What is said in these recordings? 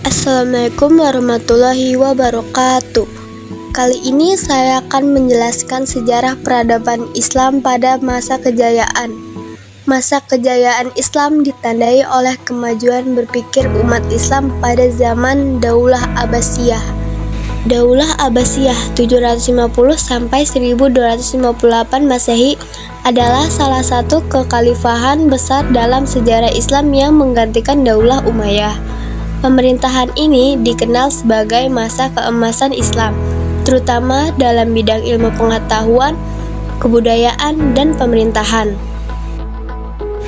Assalamualaikum warahmatullahi wabarakatuh. Kali ini saya akan menjelaskan sejarah peradaban Islam pada masa kejayaan. Masa kejayaan Islam ditandai oleh kemajuan berpikir umat Islam pada zaman Daulah Abbasiyah. Daulah Abbasiyah 750 sampai 1258 Masehi adalah salah satu kekhalifahan besar dalam sejarah Islam yang menggantikan Daulah Umayyah. Pemerintahan ini dikenal sebagai masa keemasan Islam, terutama dalam bidang ilmu pengetahuan, kebudayaan, dan pemerintahan.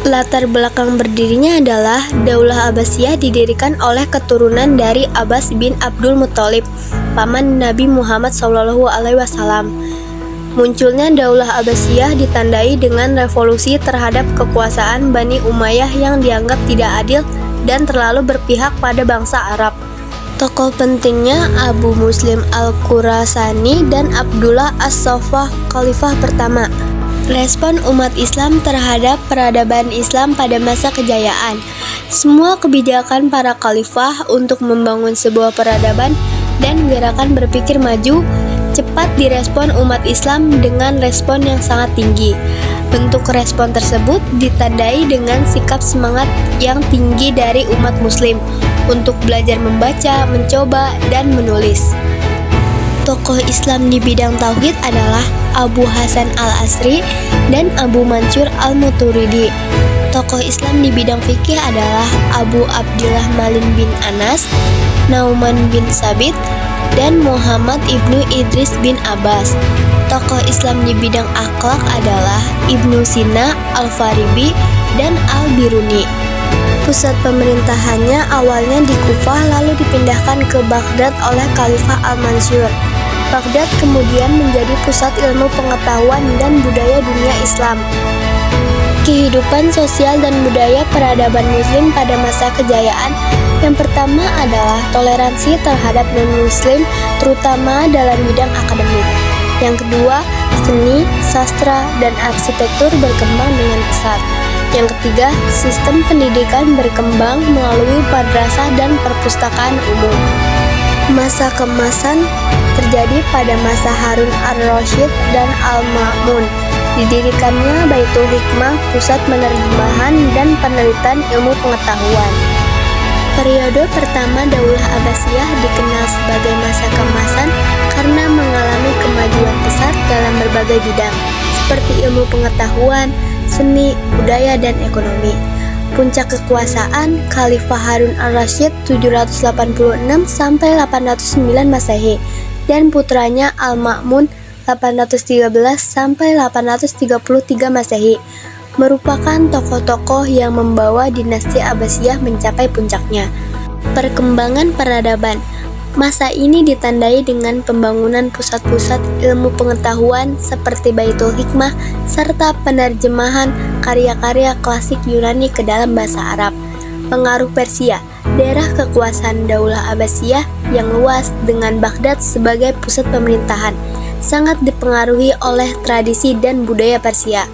Latar belakang berdirinya adalah Daulah Abbasiyah didirikan oleh keturunan dari Abbas bin Abdul Muthalib, paman Nabi Muhammad SAW. Munculnya Daulah Abbasiyah ditandai dengan revolusi terhadap kekuasaan Bani Umayyah yang dianggap tidak adil dan terlalu berpihak pada bangsa Arab. Tokoh pentingnya Abu Muslim Al-Khurasani dan Abdullah As-Saffah, khalifah pertama. Respon umat Islam terhadap peradaban Islam pada masa kejayaan. Semua kebijakan para khalifah untuk membangun sebuah peradaban dan gerakan berpikir maju cepat direspon umat Islam dengan respon yang sangat tinggi. Bentuk respon tersebut ditandai dengan sikap semangat yang tinggi dari umat muslim untuk belajar membaca, mencoba, dan menulis. Tokoh Islam di bidang tauhid adalah Abu Hasan al-Asri dan Abu Mansur al-Maturidi. Tokoh Islam di bidang fikih adalah Abu Abdillah Malik bin Anas, Nauman bin Sabit, dan Muhammad ibnu Idris bin Abbas. Tokoh Islam di bidang akhlak adalah Ibnu Sina, Al-Farabi, dan Al-Biruni. Pusat pemerintahannya awalnya di Kufah lalu dipindahkan ke Baghdad oleh Khalifah Al-Mansur. Baghdad kemudian menjadi pusat ilmu pengetahuan dan budaya dunia Islam. Kehidupan sosial dan budaya peradaban muslim pada masa kejayaan. Yang pertama adalah toleransi terhadap non-muslim, terutama dalam bidang akademik. Yang kedua, seni, sastra, dan arsitektur berkembang dengan pesat. Yang ketiga, sistem pendidikan berkembang melalui madrasah dan perpustakaan umum. Masa keemasan terjadi pada masa Harun ar-Rasyid dan Al-Ma'mun. Didirikannya Baitul Hikmah, pusat penerjemahan dan penelitian ilmu pengetahuan. Periode pertama Daulah Abbasiyah dikenal sebagai masa keemasan karena mengalami kemajuan besar dalam berbagai bidang, seperti ilmu pengetahuan, seni, budaya, dan ekonomi. Puncak kekuasaan Khalifah Harun ar-Rasyid 786 sampai 809 Masehi dan putranya Al-Ma'mun 813 sampai 833 Masehi merupakan tokoh-tokoh yang membawa dinasti Abbasiyah mencapai puncaknya. Perkembangan peradaban. Masa ini ditandai dengan pembangunan pusat-pusat ilmu pengetahuan seperti Baitul Hikmah serta penerjemahan karya-karya klasik Yunani ke dalam bahasa Arab. Pengaruh Persia. Daerah kekuasaan Daulah Abbasiyah yang luas dengan Baghdad sebagai pusat pemerintahan sangat dipengaruhi oleh tradisi dan budaya Persia.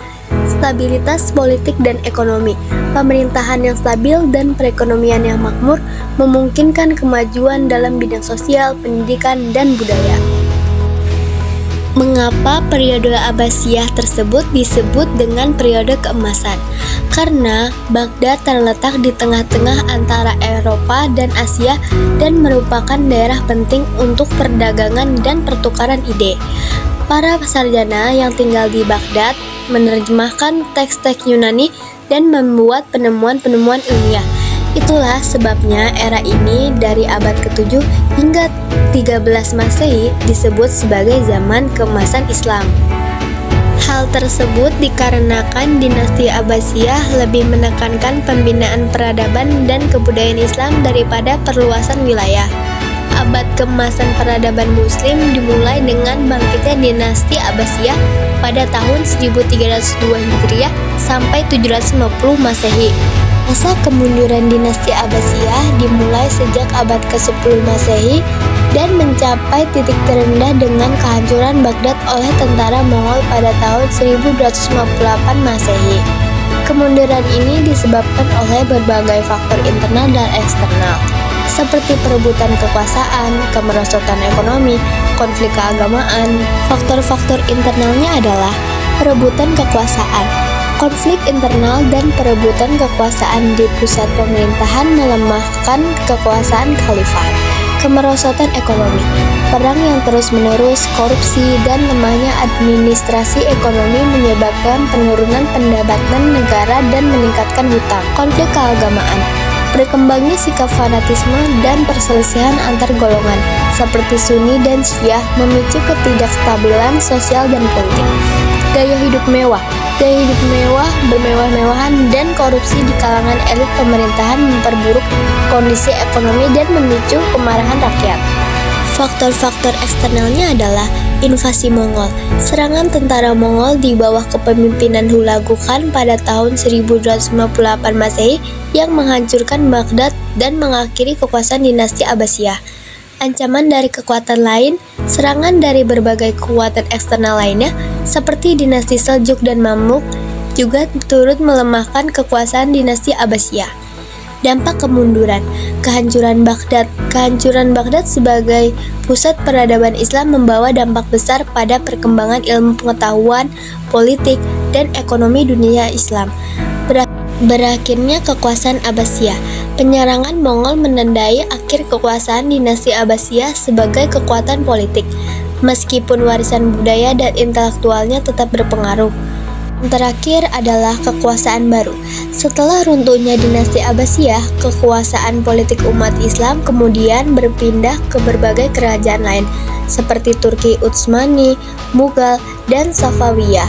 Stabilitas politik dan ekonomi. Pemerintahan yang stabil dan perekonomian yang makmur memungkinkan kemajuan dalam bidang sosial, pendidikan, dan budaya. Mengapa periode Abbasiyah tersebut disebut dengan periode keemasan? Karena Baghdad terletak di tengah-tengah antara Eropa dan Asia dan merupakan daerah penting untuk perdagangan dan pertukaran ide. Para sarjana yang tinggal di Baghdad menerjemahkan teks-teks Yunani dan membuat penemuan-penemuan ilmiah. Itulah sebabnya era ini dari abad ke-7 hingga 13 Masehi disebut sebagai zaman keemasan Islam. Hal tersebut dikarenakan dinasti Abbasiyah lebih menekankan pembinaan peradaban dan kebudayaan Islam daripada perluasan wilayah. Abad keemasan peradaban muslim dimulai dengan bangkitnya dinasti Abbasiyah pada tahun 1302 Hijriah sampai 750 Masehi. Masa kemunduran dinasti Abbasiyah dimulai sejak abad ke-10 Masehi dan mencapai titik terendah dengan kehancuran Baghdad oleh tentara Mongol pada tahun 1258 Masehi. Kemunduran ini disebabkan oleh berbagai faktor internal dan eksternal. seperti perebutan kekuasaan, kemerosotan ekonomi, konflik keagamaan. Faktor-faktor internalnya adalah perebutan kekuasaan. Konflik internal dan perebutan kekuasaan di pusat pemerintahan melemahkan kekuasaan khalifah. Kemerosotan ekonomi, perang yang terus-menerus, korupsi, dan lemahnya administrasi ekonomi menyebabkan penurunan pendapatan negara dan meningkatkan hutang. Konflik keagamaan, berkembangnya sikap fanatisme dan perselisihan antar golongan, seperti Sunni dan Syiah, memicu ketidakstabilan sosial dan politik. Gaya hidup mewah, bermewah-mewahan, dan korupsi di kalangan elit pemerintahan memperburuk kondisi ekonomi dan memicu kemarahan rakyat. Faktor-faktor eksternalnya adalah invasi Mongol. Serangan tentara Mongol di bawah kepemimpinan Hulagu Khan pada tahun 1258 Masehi yang menghancurkan Baghdad dan mengakhiri kekuasaan dinasti Abbasiyah. Ancaman dari kekuatan lain, serangan dari berbagai kekuatan eksternal lainnya, seperti dinasti Seljuk dan Mamluk, juga turut melemahkan kekuasaan dinasti Abbasiyah. Dampak kemunduran, kehancuran Baghdad. Kehancuran Baghdad sebagai pusat peradaban Islam membawa dampak besar pada perkembangan ilmu pengetahuan, politik, dan ekonomi dunia Islam. Berakhirnya kekuasaan Abbasiyah. Penyerangan Mongol menandai akhir kekuasaan dinasti Abbasiyah sebagai kekuatan politik, meskipun warisan budaya dan intelektualnya tetap berpengaruh. Yang terakhir adalah kekuasaan baru. Setelah runtuhnya dinasti Abbasiyah, kekuasaan politik umat Islam kemudian berpindah ke berbagai kerajaan lain, seperti Turki Utsmani, Mughal, dan Safawiyah.